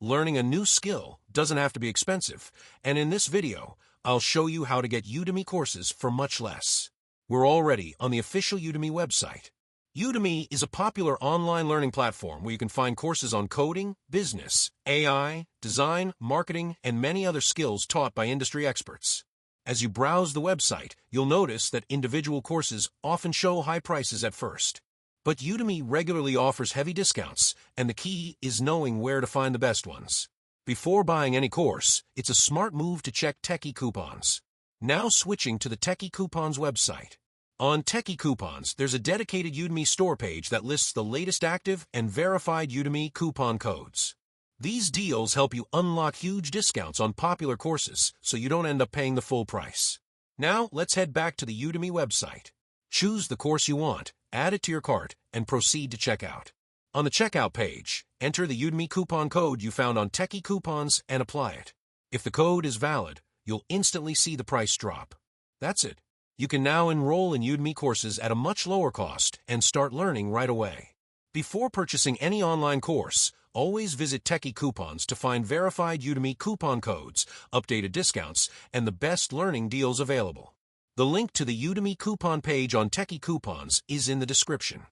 Learning a new skill doesn't have to be expensive, and in this video, I'll show you how to get Udemy courses for much less. We're already on the official Udemy website. Udemy is a popular online learning platform where you can find courses on coding, business, AI, design, marketing, and many other skills taught by industry experts. As you browse the website, you'll notice that individual courses often show high prices at first. But Udemy regularly offers heavy discounts, and the key is knowing where to find the best ones. Before buying any course, it's a smart move to check Techie Coupons. Now switching to the Techie Coupons website. On Techie Coupons, there's a dedicated Udemy store page that lists the latest active and verified Udemy coupon codes. These deals help you unlock huge discounts on popular courses so you don't end up paying the full price. Now, let's head back to the Udemy website. Choose the course you want, add it to your cart, and proceed to checkout. On the checkout page, enter the Udemy coupon code you found on Techie Coupons and apply it. If the code is valid, you'll instantly see the price drop. That's it. You can now enroll in Udemy courses at a much lower cost and start learning right away. Before purchasing any online course, always visit Techie Coupons to find verified Udemy coupon codes, updated discounts, and the best learning deals available. The link to the Udemy coupon page on Techie Coupons is in the description.